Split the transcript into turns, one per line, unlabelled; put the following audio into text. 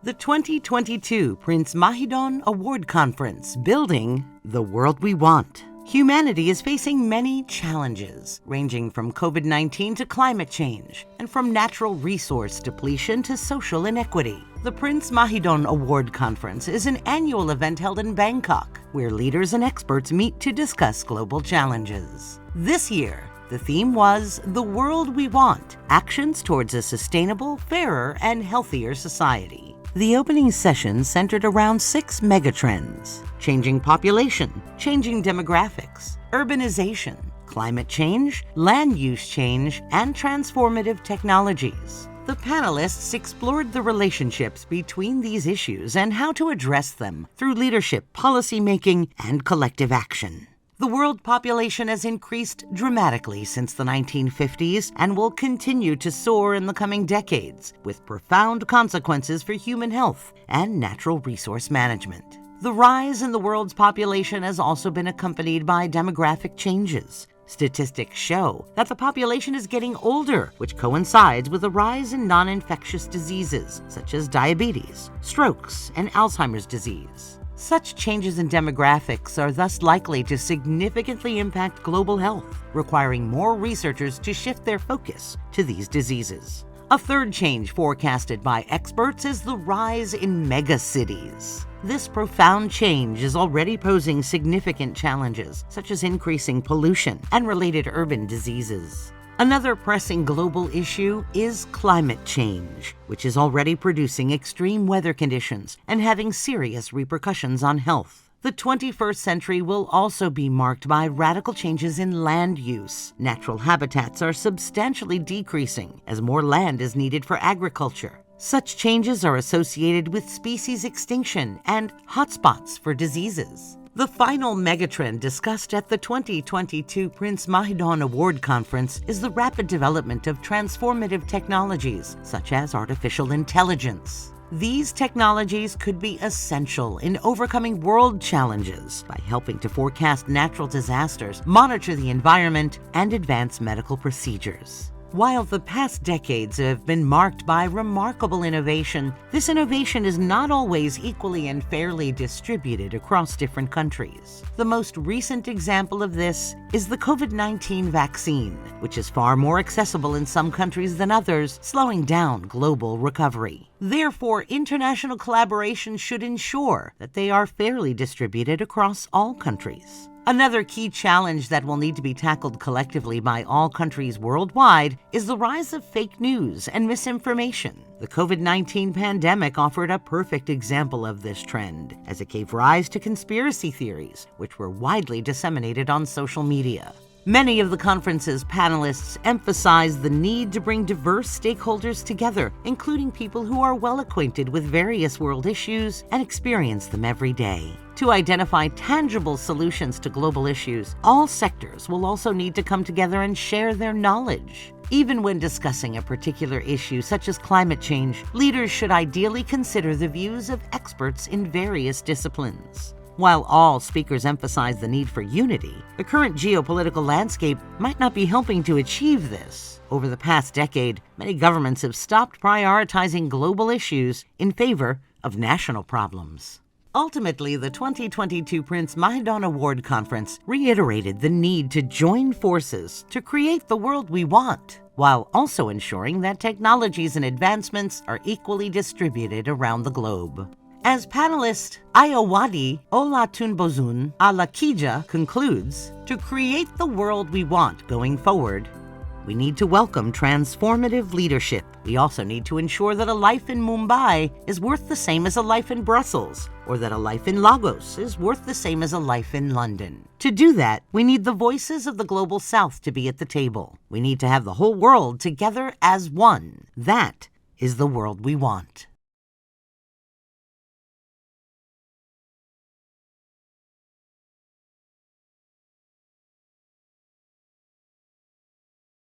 The 2022 Prince Mahidol Award Conference, Building the World We Want. Humanity is facing many challenges, ranging from COVID-19 to climate change, and from natural resource depletion to social inequity. The Prince Mahidol Award Conference is an annual event held in Bangkok, where leaders and experts meet to discuss global challenges. This year, the theme was The World We Want: Actions Towards a Sustainable, Fairer, and Healthier Society. The opening session centered around 6 megatrends: changing population, changing demographics, urbanization, climate change, land use change, and transformative technologies. The panelists explored the relationships between these issues and how to address them through leadership, policymaking, and collective action. The world population has increased dramatically since the 1950s and will continue to soar in the coming decades, with profound consequences for human health and natural resource management. The rise in the world's population has also been accompanied by demographic changes. Statistics show that the population is getting older, which coincides with a rise in non-infectious diseases such as diabetes, strokes, and Alzheimer's disease. Such changes in demographics are thus likely to significantly impact global health, requiring more researchers to shift their focus to these diseases. A third change forecasted by experts is the rise in megacities. This profound change is already posing significant challenges, such as increasing pollution and related urban diseases. Another pressing global issue is climate change, which is already producing extreme weather conditions and having serious repercussions on health. The 21st century will also be marked by radical changes in land use. Natural habitats are substantially decreasing as more land is needed for agriculture. Such changes are associated with species extinction and hotspots for diseases. The final megatrend discussed at the 2022 Prince Mahidol Award Conference is the rapid development of transformative technologies, such as artificial intelligence. These technologies could be essential in overcoming world challenges by helping to forecast natural disasters, monitor the environment, and advance medical procedures. While the past decades have been marked by remarkable innovation, this innovation is not always equally and fairly distributed across different countries. The most recent example of this is the COVID-19 vaccine, which is far more accessible in some countries than others, slowing down global recovery. Therefore, international collaboration should ensure that they are fairly distributed across all countries. Another key challenge that will need to be tackled collectively by all countries worldwide is the rise of fake news and misinformation. The COVID-19 pandemic offered a perfect example of this trend, as it gave rise to conspiracy theories, which were widely disseminated on social media. Many of the conference's panelists emphasized the need to bring diverse stakeholders together, including people who are well acquainted with various world issues and experience them every day. To identify tangible solutions to global issues, all sectors will also need to come together and share their knowledge. Even when discussing a particular issue such as climate change, leaders should ideally consider the views of experts in various disciplines. While all speakers emphasize the need for unity, the current geopolitical landscape might not be helping to achieve this. Over the past decade, many governments have stopped prioritizing global issues in favor of national problems. Ultimately, the 2022 Prince Mahidol Award Conference reiterated the need to join forces to create the world we want, while also ensuring that technologies and advancements are equally distributed around the globe. As panelist Ayowadi Olatunbozun Alakija concludes, to create the world we want going forward, we need to welcome transformative leadership. We also need to ensure that a life in Mumbai is worth the same as a life in Brussels, or that a life in Lagos is worth the same as a life in London. To do that, we need the voices of the global south to be at the table. We need to have the whole world together as one. That is the world we want.